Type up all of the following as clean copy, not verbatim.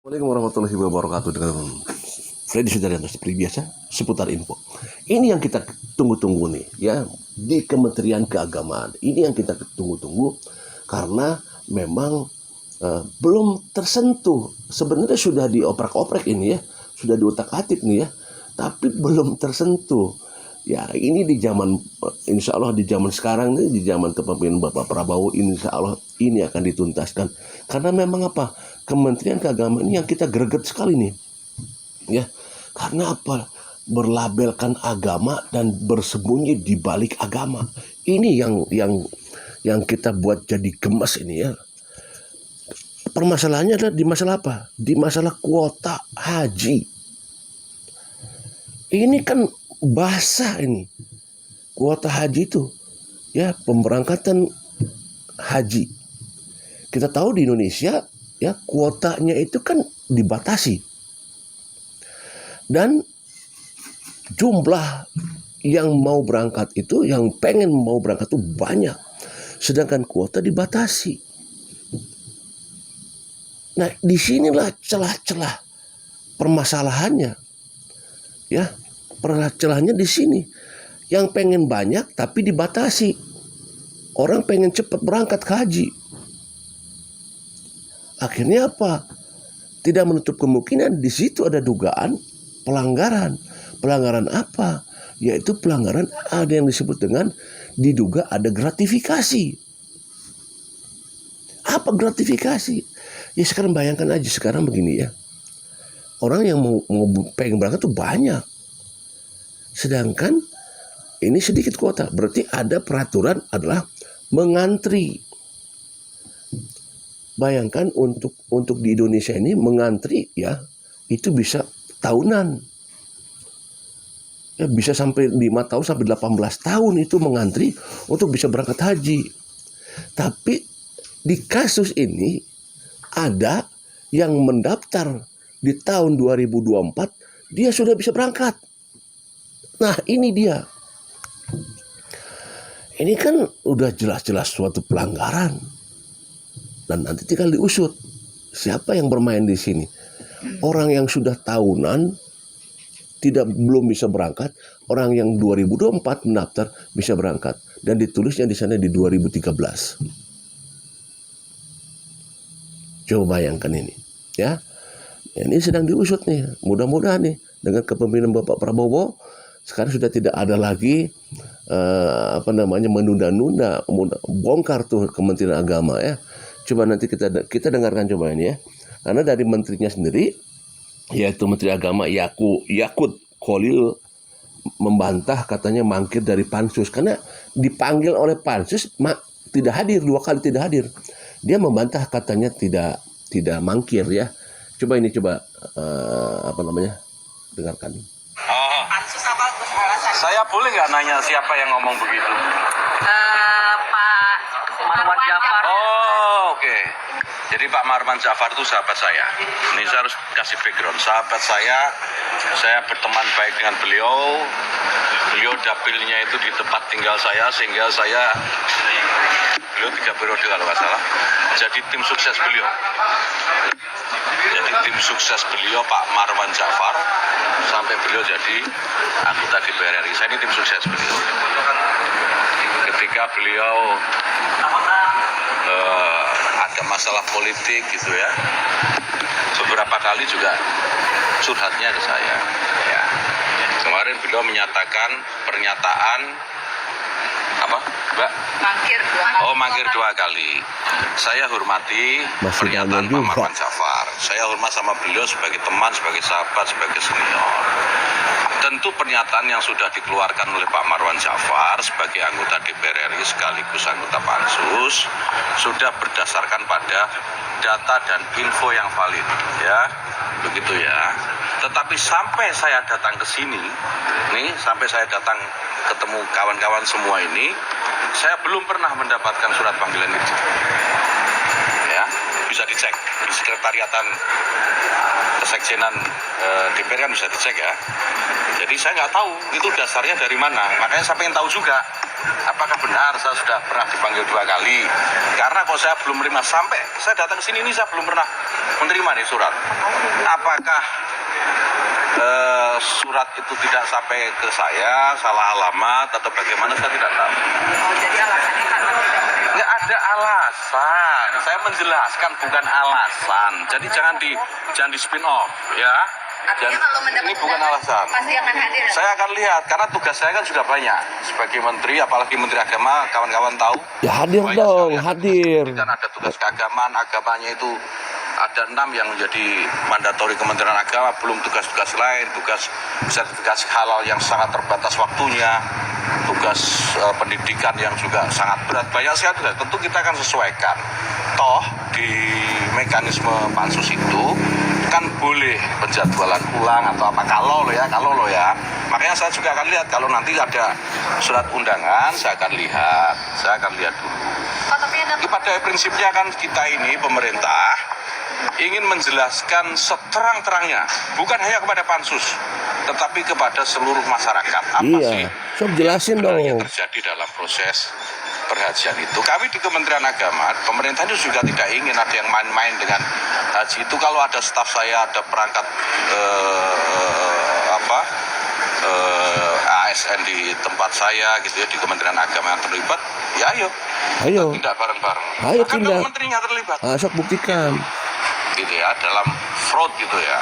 Assalamualaikum warahmatullahi wabarakatuh. Dengan Freddy Sudaryanto seperti biasa seputar info. Ini yang kita tunggu-tunggu nih ya di Kementerian Keagamaan. Ini yang kita tunggu-tunggu karena memang belum tersentuh. Sebenarnya sudah dioprak-oprek ini ya, sudah diutak-atik nih ya, tapi belum tersentuh. Ya ini di zaman, insya Allah di zaman sekarang nih, di zaman kepemimpinan Bapak Prabowo, insya Allah ini akan dituntaskan. Karena memang apa, Kementerian Keagamaan ini yang kita greget sekali nih, ya. Karena apa? Berlabelkan agama dan bersembunyi di balik agama. Ini yang kita buat jadi gemes ini ya. Permasalahannya adalah di masalah apa? Di masalah kuota haji. Ini kan basah ini. Kuota haji itu ya, pemberangkatan haji. Kita tahu di Indonesia ya kuotanya itu kan dibatasi. Dan jumlah yang mau berangkat itu, yang pengen mau berangkat itu banyak. Sedangkan kuota dibatasi. Nah, disinilah celah-celah permasalahannya. Ya, celahnya di sini. Yang pengen banyak tapi dibatasi. Orang pengen cepat berangkat ke haji. Akhirnya apa? Tidak menutup kemungkinan di situ ada dugaan pelanggaran. Pelanggaran apa? Yaitu pelanggaran ada yang disebut dengan diduga ada gratifikasi. Apa gratifikasi? Ya sekarang bayangkan aja sekarang begini ya. Orang yang mau pengen berangkat tuh banyak. Sedangkan ini sedikit kuota. Berarti ada peraturan adalah mengantri. Bayangkan untuk di Indonesia ini mengantri ya, itu bisa tahunan. Ya, bisa sampai 5 tahun sampai 18 tahun itu mengantri untuk bisa berangkat haji. Tapi di kasus ini ada yang mendaftar di tahun 2024, dia sudah bisa berangkat. Nah, ini dia. Ini kan udah jelas-jelas suatu pelanggaran. Dan nanti tinggal diusut. Siapa yang bermain di sini? Orang yang sudah tahunan belum bisa berangkat, orang yang 2024 mendaftar bisa berangkat, dan ditulisnya di sana di 2013. Coba bayangkan ini, ya. Ini sedang diusut nih. Mudah-mudahan nih dengan kepemimpinan Bapak Prabowo sekarang sudah tidak ada lagi menunda-nunda, bongkar tuh Kementerian Agama ya. Coba nanti kita dengarkan coba ini ya. Karena dari menterinya sendiri, yaitu Menteri Agama Yakut Khalil, membantah katanya mangkir dari pansus karena dipanggil oleh pansus tidak hadir, 2 kali tidak hadir. Dia membantah katanya tidak mangkir ya. Coba dengarkan. Saya boleh nggak nanya siapa yang ngomong begitu? Pak Marwan Jafar. Oh, oke. Jadi Pak Marwan Jafar itu sahabat saya. Ini saya harus kasih background. Sahabat saya berteman baik dengan beliau. Beliau dapilnya itu di tempat tinggal saya, sehingga beliau 3 periode kalau nggak salah. Jadi tim sukses beliau. Jadi tim sukses beliau Pak Marwan Jafar sampai beliau jadi anggota DPR RI. Saya ini tim sukses beliau. Ketika beliau ada masalah politik gitu ya, beberapa kali juga curhatnya ke saya. Ya. Kemarin beliau menyatakan pernyataan apa, Mbak? Mangkir 2 kali. Saya hormati pernyataan Pak Marwan Jafar. Saya hormat sama beliau sebagai teman, sebagai sahabat, sebagai senior. Tentu pernyataan yang sudah dikeluarkan oleh Pak Marwan Jafar sebagai anggota DPR RI sekaligus anggota Pansus sudah berdasarkan pada data dan info yang valid, ya, begitu ya. Tetapi sampai saya datang ke sini, sampai saya datang ketemu kawan-kawan semua ini, saya belum pernah mendapatkan surat panggilan itu. Ya, bisa dicek di sekretariatan kesekjenan DPR kan bisa dicek ya. Jadi saya nggak tahu itu dasarnya dari mana. Makanya saya pengen tahu juga apakah benar saya sudah pernah dipanggil 2 kali. Karena kalau saya belum menerima sampai saya datang ke sini ini saya belum pernah menerima nih surat. Apakah surat itu tidak sampai ke saya, salah alamat atau bagaimana saya tidak tahu. Oh, jadi alasannya karena tidak menerima. Nggak ada alasan. Saya menjelaskan bukan alasan. Jadi jangan di spin off ya. Artinya kalau mendapat ini bukan undangan, alasan. pasti akan hadir. Saya akan lihat karena tugas saya kan sudah banyak sebagai menteri, apalagi menteri agama, kawan-kawan tahu. Ya hadir banyak dong, sekali hadir. Dan ada tugas keagamaan, agamanya itu ada 6 yang menjadi mandatori Kementerian Agama, belum tugas-tugas lain, tugas sertifikasi halal yang sangat terbatas waktunya, tugas pendidikan yang juga sangat berat, banyak sekali. Tentu kita akan sesuaikan. Toh di mekanisme pansus itu kan boleh penjadwalan ulang atau apa kalau lo ya. Makanya saya juga akan lihat kalau nanti ada surat undangan, saya akan lihat dulu. Oh, tapi ada Tapi pada prinsipnya kan kita ini pemerintah ingin menjelaskan seterang-terangnya, bukan hanya kepada pansus, tetapi kepada seluruh masyarakat. Apa sih Iya, sok jelasin sebenarnya dong. terjadi dalam proses perhajian itu. Kami di Kementerian Agama, pemerintah itu juga tidak ingin ada yang main-main dengan haji itu. Kalau ada staf saya, ada perangkat ASN di tempat saya gitu ya, di Kementerian Agama yang terlibat, ya Ayo, tidak bareng-bareng. Ayo Bahkan tindak. kalau menterinya terlibat sok buktikan. gitu ya, dalam fraud gitu ya.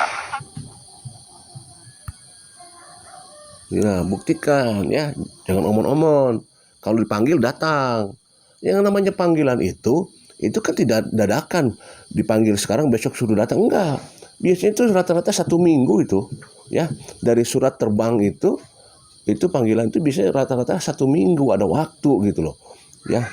Ya, buktikan ya. Jangan omon-omon. Kalau dipanggil datang. Yang namanya panggilan itu kan tidak dadakan. Dipanggil sekarang besok suruh datang, enggak. Biasanya itu rata-rata 1 minggu itu, ya. Dari surat terbang itu panggilan itu bisa rata-rata 1 minggu ada waktu gitu loh. Ya.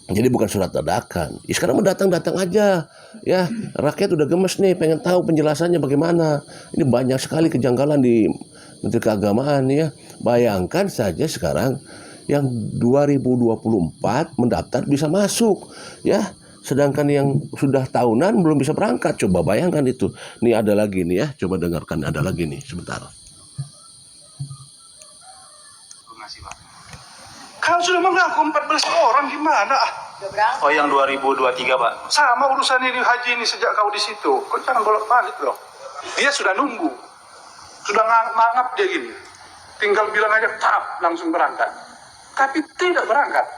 Jadi bukan surat dadakan. Ya, sekarang datang aja. Ya, rakyat udah gemes nih, pengen tahu penjelasannya bagaimana. Ini banyak sekali kejanggalan di Menteri Keagamaan ya. Bayangkan saja sekarang yang 2024 mendaftar bisa masuk ya. Sedangkan yang sudah tahunan belum bisa berangkat. Coba bayangkan itu. Nih ada lagi nih ya. Coba dengarkan, ada lagi nih sebentar. Kan sudah mengaku 14 orang gimana? udah berangkat. Oh, yang 2023, Pak. Sama urusan ini haji ini sejak kau di situ. Kau jangan bolak-balik loh. Dia sudah nunggu. Sudah mangap dia gini. Tinggal bilang aja tap langsung berangkat. Tapi tidak berangkat.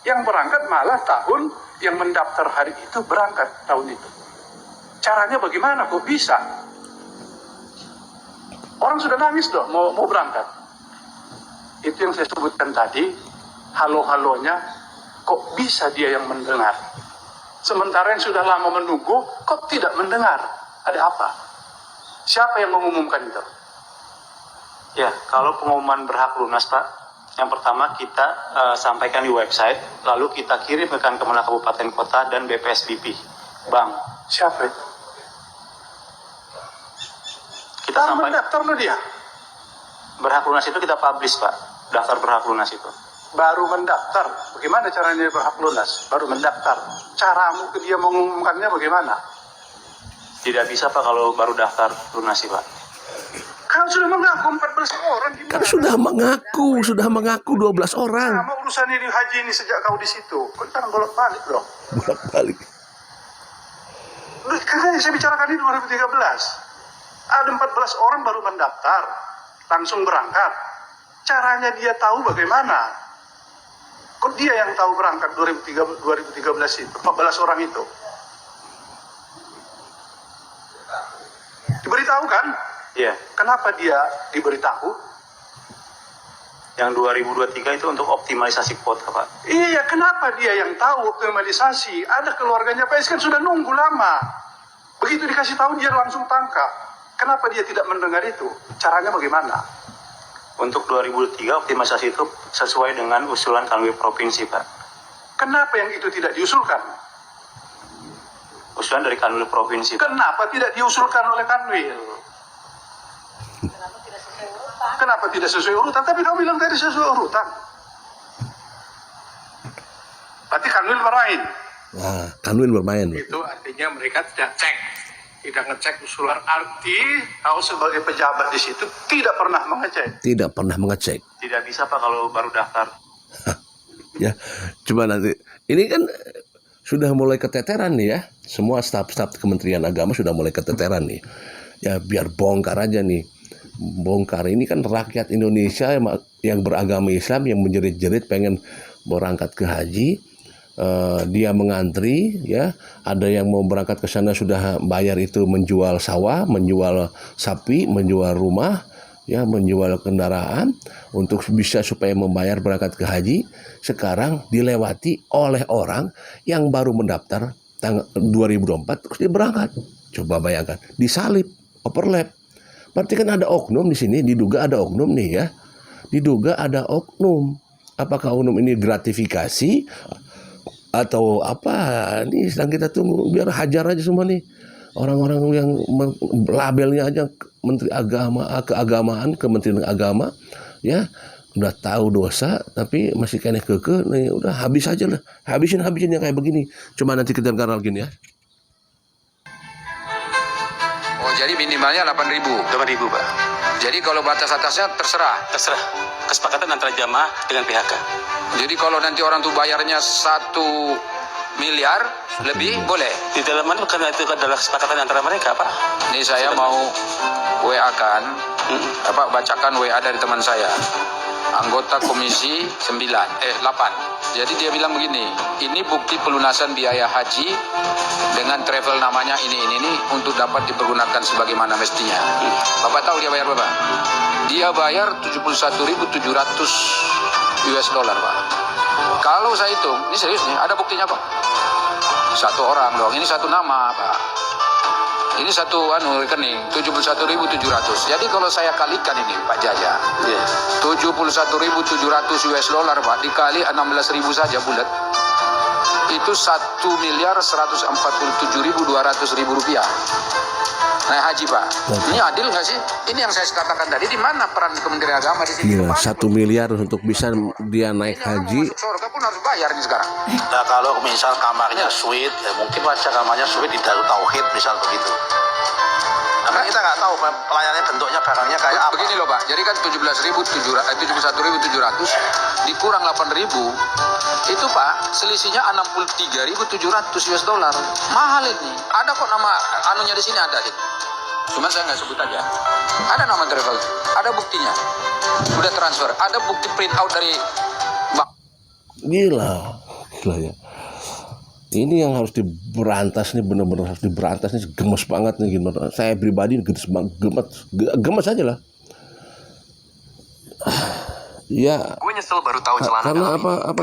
Yang berangkat malah tahun yang mendaftar hari itu berangkat tahun itu. Caranya bagaimana kok bisa? Orang sudah nangis loh mau berangkat. Itu yang saya sebutkan tadi. Halo-halonya, kok bisa dia yang mendengar? Sementara yang sudah lama menunggu, kok tidak mendengar? Ada apa? Siapa yang mengumumkan itu? Ya, kalau pengumuman berhak lunas, Pak, yang pertama kita sampaikan di website, lalu kita kirim ke Kemenang Kabupaten Kota dan BPSDP, Bang. Siapa itu? Kita Baru sampaikan mendaftar loh dia. berhak lunas itu kita publish, Pak, daftar berhak lunas itu. Baru mendaftar. Bagaimana caranya berhak lunas? Baru mendaftar. Caramu ke dia mengumumkannya bagaimana? Tidak bisa, Pak, kalau baru daftar lunasi, Pak. Kan sudah mengaku 14 orang gimana? Kan sudah mengaku 12 orang. Sama urusan ini haji ini sejak kau di situ. Kau jangan bolak-balik loh. Bolak-balik. Karena saya bicarakan ini 2013. Ada 14 orang baru mendaftar. Langsung berangkat. Caranya dia tahu bagaimana? Kok dia yang tahu berangkat 2013 itu? 14 orang itu. Diberitahu kan? Iya. Kenapa dia diberitahu? Yang 2023 itu untuk optimalisasi kuota, Pak. Iya, kenapa dia yang tahu optimalisasi? Ada keluarganya Pak kan sudah nunggu lama. Begitu dikasih tahu dia langsung tangkap. Kenapa dia tidak mendengar itu? Caranya bagaimana? Untuk 2003 optimalisasi itu sesuai dengan usulan Kanwil Provinsi, Pak. Kenapa yang itu tidak diusulkan? Usulan dari Kanwil Provinsi, Pak. Kenapa tidak diusulkan oleh Kanwil? Kenapa tidak sesuai urutan? Tapi kamu bilang tadi sesuai urutan. Berarti Kanwil marahin. Nah, Kanwil bermain. Itu artinya mereka tidak cek. Tidak ngecek usulan, arti kau sebagai pejabat di situ tidak pernah mengecek. Tidak pernah mengecek. Tidak bisa Pak kalau baru daftar. Ya, coba nanti. Ini kan sudah mulai keteteran nih ya. Semua staf-staf Kementerian Agama sudah mulai keteteran nih. Ya biar bongkar aja nih. Bongkar ini kan rakyat Indonesia yang beragama Islam yang menjerit-jerit pengen berangkat ke haji. Dia mengantri, ya, ada yang mau berangkat ke sana sudah bayar itu menjual sawah, menjual sapi, menjual rumah, ya, menjual kendaraan untuk bisa supaya membayar berangkat ke haji. Sekarang dilewati oleh orang yang baru mendaftar tanggal 2024 terus dia berangkat. Coba bayangkan, disalip, overlap. Berarti kan ada oknum di sini, diduga ada oknum nih ya, diduga ada oknum. Apakah oknum ini gratifikasi? Atau apa? Ini sedang kita tunggu, biar hajar aja semua nih orang-orang yang labelnya aja Menteri Agama, keagamaan, Kementerian Agama, ya udah tahu dosa tapi masih kena keke nih, udah habis aja lah, habisin yang kayak begini. Cuma nanti kita dengar lagi nih ya. Oh, jadi minimalnya 8.000. 8.000 Pak. Jadi kalau batas atasnya terserah. Terserah. Kesepakatan antara jamaah dengan PHK. Jadi kalau nanti orang tuh bayarnya 1 miliar lebih boleh. Di dalam mana karena itu adalah kesepakatan antara mereka Pak. Ini saya mau WA-kan, bacakan WA dari teman saya, anggota komisi 8. Jadi dia bilang begini, ini bukti pelunasan biaya haji dengan travel namanya ini untuk dapat dipergunakan sebagaimana mestinya. Bapak tahu dia bayar berapa? Dia bayar 71.700 US dollar Pak. Kalau saya hitung, ini serius nih, ada buktinya Pak. Satu orang dong, ini satu nama Pak. Ini satu rekening 71.700. Jadi kalau saya kalikan ini Pak Jaja, 71.700 US dollar Pak dikali 16.000 saja bulat, itu 1.147.200.000 rupiah. Naik haji Pak. Ini adil nggak sih? Ini yang saya katakan tadi, di mana peran Kementerian Agama di sini? Gila, 1 miliar untuk bisa dia naik haji. Surga pun harus bayar nih sekarang. Nah kalau misal kamarnya suite, ya mungkin wajah kamarnya suite di Darut Tauhid misal begitu. Nah, kita nggak tahu pelayanannya bentuknya barangnya kayak apa. Begini loh Pak, jadi kan 71.700 dikurang 8.000, itu Pak selisihnya 63.700 US dollar. Mahal ini. Ada kok nama anunya di sini ada sih. Cuman saya nggak sebut aja. Ada nama travel, ada buktinya. Udah transfer, ada bukti print out dari bank. Gila ya. Ini yang harus diberantas nih, benar-benar harus diberantas nih, gemes banget nih gimana. Saya pribadi gemes aja lah. Ya. Gue nyesel baru tahu celana karena dalam apa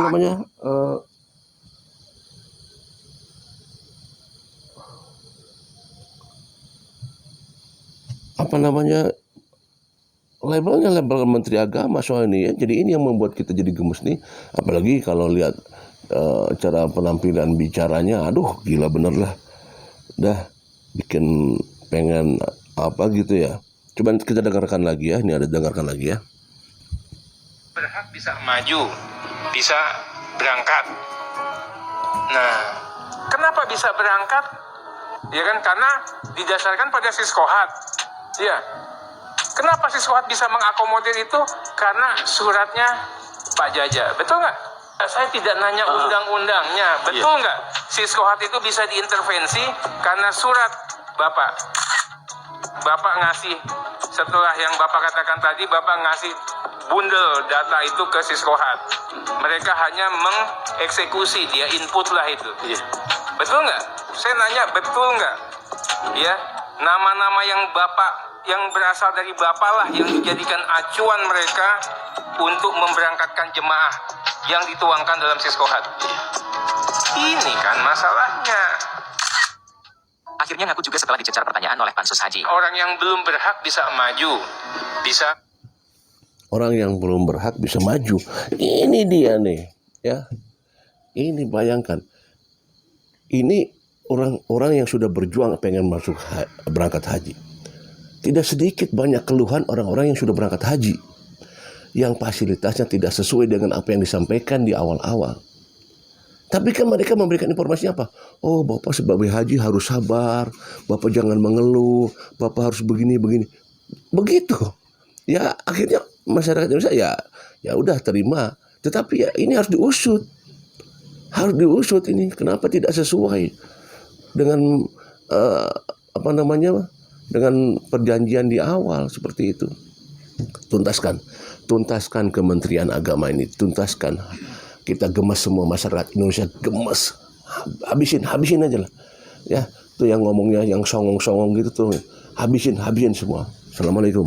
namanya? Labelnya label Menteri Agama soal ini ya. Jadi ini yang membuat kita jadi gemes nih. Apalagi kalau lihat cara penampilan bicaranya, aduh gila bener lah. Dah bikin pengen apa gitu ya. Coba kita dengarkan lagi ya. Ini ada dengarkan lagi ya. Berhak bisa maju, bisa berangkat. Nah, kenapa bisa berangkat? Ya kan karena didasarkan pada Siskohat. Ya. Kenapa Siskohat bisa mengakomodir itu? Karena suratnya Pak Jaja. Betul nggak? Saya tidak nanya undang-undangnya. Betul nggak? Siskohat itu bisa diintervensi karena surat Bapak. Bapak ngasih, setelah yang Bapak katakan tadi, Bapak ngasih bundel data itu ke Siskohat. Mereka hanya mengeksekusi, dia input lah itu. Betul nggak? Saya nanya, betul nggak? Ya, nama-nama yang Bapak, yang berasal dari Bapak lah yang dijadikan acuan mereka untuk memberangkatkan jemaah yang dituangkan dalam Siskohat. Ini kan masalahnya. Akhirnya ngaku juga setelah dicecar pertanyaan oleh Pansus Haji. Orang yang belum berhak bisa maju, bisa. Orang yang belum berhak bisa maju. Ini dia nih, ya. Ini bayangkan. Ini orang-orang yang sudah berjuang pengen masuk berangkat haji. Tidak sedikit banyak keluhan orang-orang yang sudah berangkat haji, yang fasilitasnya tidak sesuai dengan apa yang disampaikan di awal-awal. Tapi kan mereka memberikan informasinya apa? Oh, Bapak sebagai haji harus sabar, Bapak jangan mengeluh, Bapak harus begini. Begitu. Ya akhirnya masyarakat Indonesia ya udah terima. Tetapi ya ini harus diusut. Harus diusut ini. Kenapa tidak sesuai dengan dengan perjanjian di awal seperti itu. Tuntaskan Kementerian Agama ini, tuntaskan. Kita gemes semua, masyarakat Indonesia gemes. Habisin aja lah. Ya, tuh yang ngomongnya yang songong-songong gitu tuh. Habisin semua. Assalamualaikum.